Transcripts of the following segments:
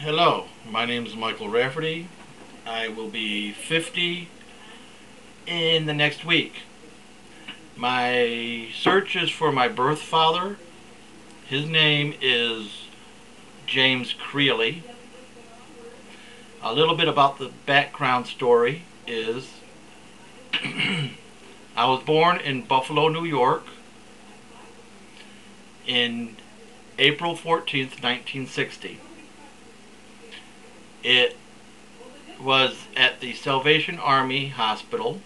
Hello, my name is Michael Rafferty. I will be 50 in the next week. My search is for my birth father. His name is James Creeley. A little bit about the background story is I was born in Buffalo, New York in April 14th, 1960. It was at the Salvation Army Hospital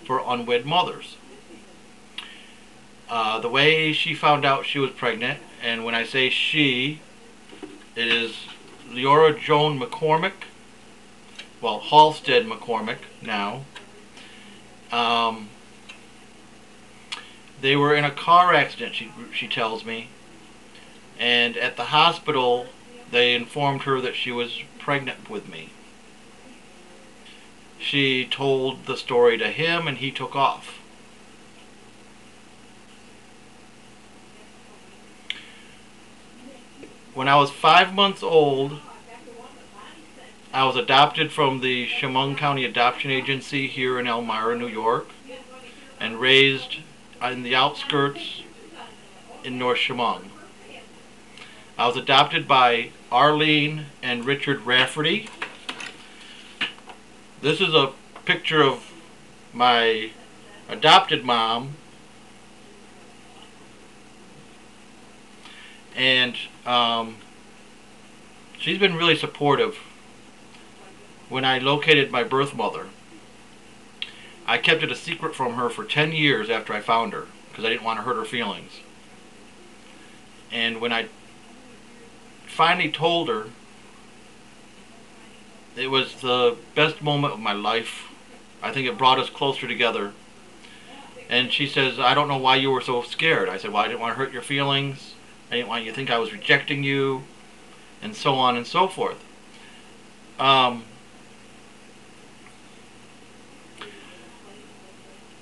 for unwed mothers. The way she found out she was pregnant, and when I say she, it is Leora Joan McCormick, well, Halstead McCormick now. They were in a car accident, she tells me, and at the hospital they informed her that she was pregnant with me. She told the story to him and he took off. When I was 5 months old, I was adopted from the Chemung County Adoption Agency here in Elmira, New York, and raised in the outskirts in North Chemung. I was adopted by Arlene and Richard Rafferty. This is a picture of my adopted mom, and she's been really supportive. When I located my birth mother, I kept it a secret from her for 10 years after I found her because I didn't want to hurt her feelings. And when I finally told her, it was the best moment of my life. I think it brought us closer together. And she says, "I don't know why you were so scared." I said, "Well, I didn't want to hurt your feelings. I didn't want you to think I was rejecting you," and so on and so forth.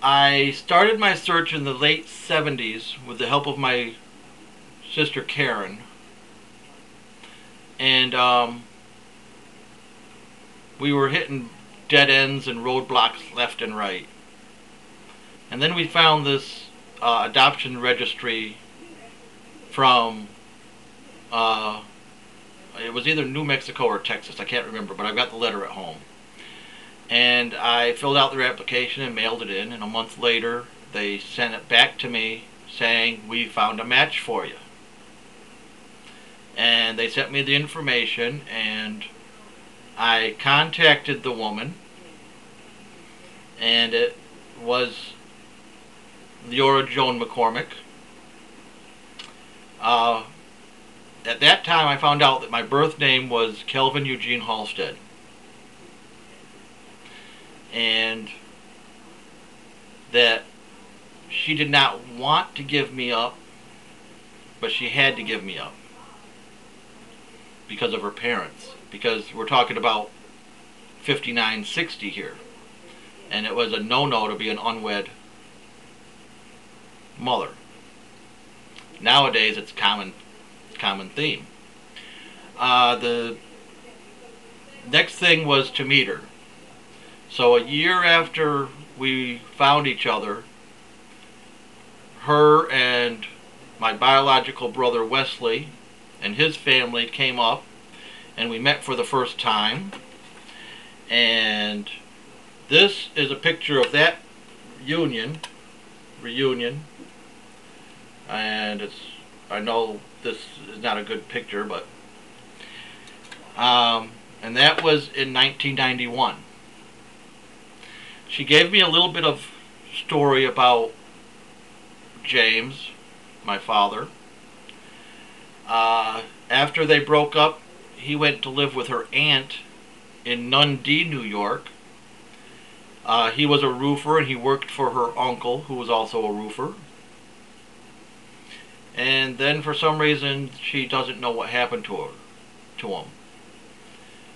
I started my search in the late 70s with the help of my sister Karen. And we were hitting dead ends and roadblocks left and right. And then we found this adoption registry from, it was either New Mexico or Texas, I can't remember, but I've got the letter at home. And I filled out their application and mailed it in, and a month later they sent it back to me saying, "We found a match for you." And they sent me the information, and I contacted the woman, and it was Leora Joan McCormick. At that time I found out that my birth name was Kelvin Eugene Halstead, and that she did not want to give me up, but she had to give me up because of her parents, because we're talking about 59, 60 here, and it was a no-no to be an unwed mother. Nowadays it's common theme. The next thing was to meet her. So a year after we found each other, her and my biological brother Wesley and his family came up, and we met for the first time. And this is a picture of that reunion, and I know this is not a good picture, but and that was in 1991. She gave me a little bit of story about James, my father. After they broke up, he went to live with her aunt in Nundee, New York. He was a roofer, and he worked for her uncle, who was also a roofer. And then for some reason she doesn't know what happened to him.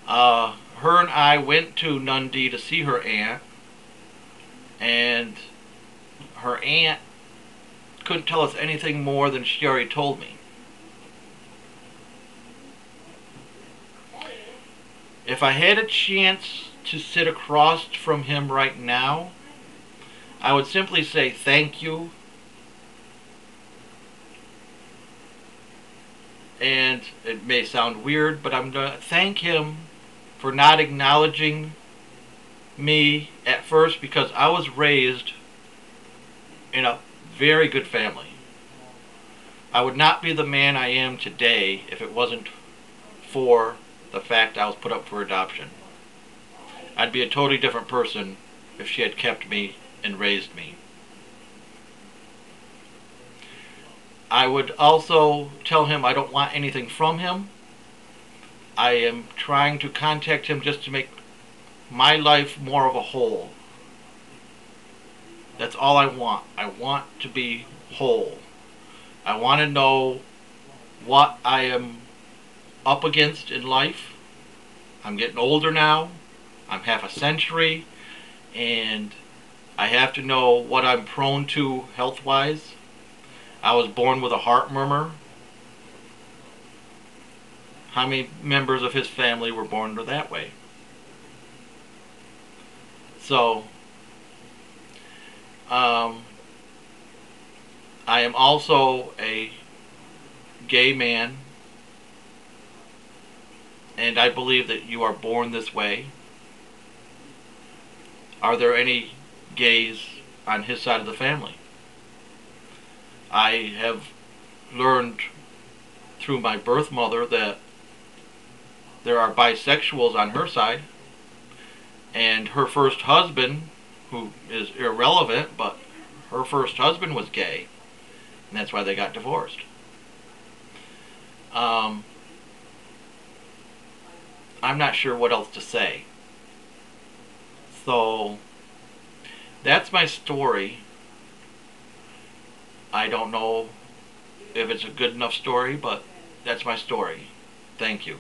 Her and I went to Nundee to see her aunt, and her aunt couldn't tell us anything more than she already told me. If I had a chance to sit across from him right now, I would simply say thank you. And it may sound weird, but I'm going to thank him for not acknowledging me at first, because I was raised in a very good family. I would not be the man I am today if it wasn't for the fact I was put up for adoption. I'd be a totally different person if she had kept me and raised me. I would also tell him I don't want anything from him. I am trying to contact him just to make my life more of a whole. That's all I want. I want to be whole. I want to know what I am up against in life. I'm getting older now. I'm half a century, and I have to know what I'm prone to health-wise. I was born with a heart murmur. How many members of his family were born that way? So, I am also a gay man, and I believe that you are born this way. Are there any gays on his side of the family? I have learned through my birth mother that there are bisexuals on her side, and her first husband, who is irrelevant, but her first husband was gay, and that's why they got divorced. I'm not sure what else to say. So that's my story. I don't know if it's a good enough story, but that's my story. Thank you.